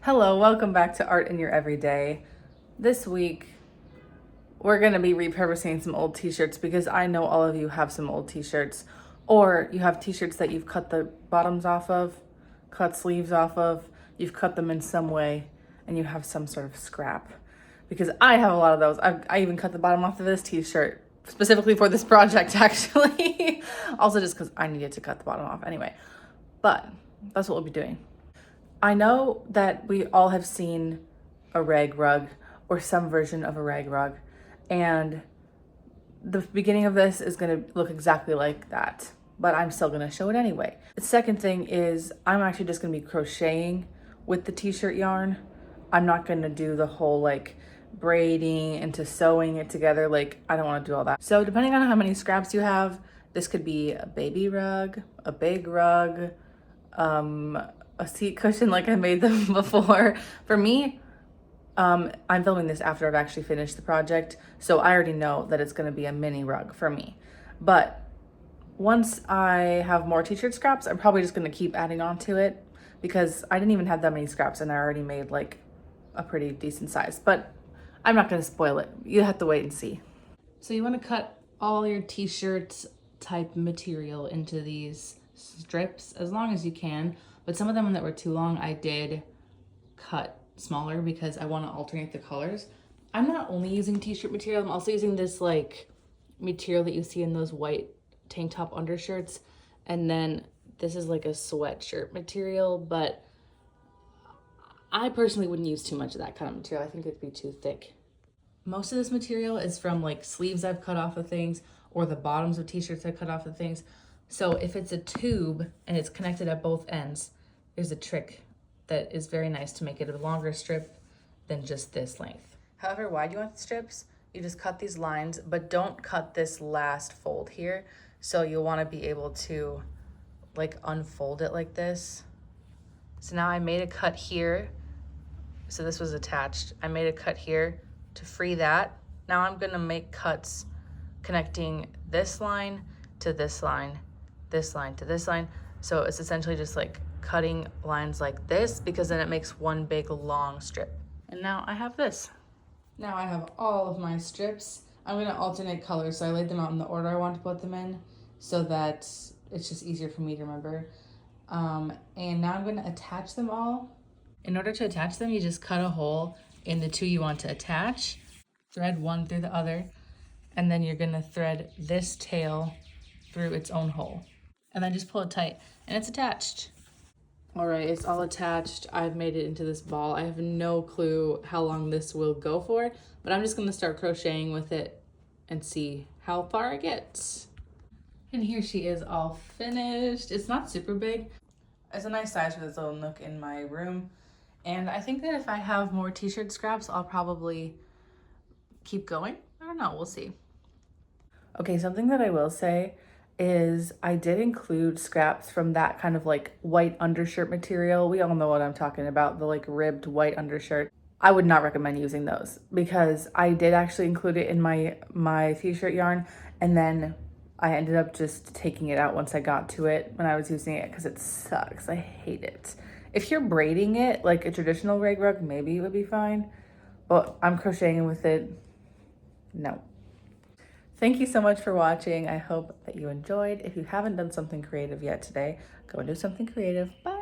Hello, welcome back to Art in Your Everyday. This week, we're going to be repurposing some old t-shirts because I know all of you have some old t-shirts, or you have t-shirts that you've cut the bottoms off of, cut sleeves off of, you've cut them in some way, and you have some sort of scrap. Because I have a lot of those. I even cut the bottom off of this t-shirt specifically for this project, actually. Also just because I needed to cut the bottom off anyway. But that's what we'll be doing. I know that we all have seen a rag rug or some version of a rag rug, and the beginning of this is going to look exactly like that, but I'm still going to show it anyway. The second thing is I'm actually just going to be crocheting with the t-shirt yarn. I'm not going to do the whole like braiding into sewing it together. Like, I don't want to do all that. So depending on how many scraps you have, this could be a baby rug, a big rug, a seat cushion like I made them before. For me, I'm filming this after I've actually finished the project, so I already know that it's gonna be a mini rug for me. But once I have more t-shirt scraps, I'm probably just gonna keep adding on to it because I didn't even have that many scraps and I already made like a pretty decent size, but I'm not gonna spoil it. You have to wait and see. So you wanna cut all your t-shirt type material into these strips as long as you can. But some of them that were too long, I did cut smaller because I want to alternate the colors. I'm not only using t-shirt material, I'm also using this like material that you see in those white tank top undershirts. And then this is like a sweatshirt material, but I personally wouldn't use too much of that kind of material. I think it'd be too thick. Most of this material is from like sleeves I've cut off of things or the bottoms of t-shirts I cut off of things. So if it's a tube and it's connected at both ends, there's a trick that is very nice to make it a longer strip than just this length. However wide you want the strips, you just cut these lines, but don't cut this last fold here. So you'll want to be able to like unfold it like this. So now I made a cut here. So this was attached. I made a cut here to free that. Now I'm gonna make cuts connecting this line to this line, this line to this line. So it's essentially just like cutting lines like this because then it makes one big long strip. And now I have this. Now I have all of my strips. I'm gonna alternate colors. So I laid them out in the order I want to put them in so that it's just easier for me to remember. And now I'm gonna attach them all. In order to attach them, you just cut a hole in the two you want to attach, thread one through the other, and then you're gonna thread this tail through its own hole. And then just pull it tight and it's attached. All right, it's all attached. I've made it into this ball. I have no clue how long this will go for, but I'm just gonna start crocheting with it and see how far it gets. And here she is all finished. It's not super big. It's a nice size for this little nook in my room. And I think that if I have more t-shirt scraps, I'll probably keep going. I don't know, we'll see. Okay, something that I will say is I did include scraps from that kind of like white undershirt material. We all know what I'm talking about, the like ribbed white undershirt. I would not recommend using those because I did actually include it in my t-shirt yarn, and then I ended up just taking it out once I got to it when I was using it because it sucks. I hate it. If you're braiding it like a traditional rag rug, maybe it would be fine, but I'm crocheting with it. No. Thank you so much for watching. I hope that you enjoyed. If you haven't done something creative yet today, go and do something creative. Bye.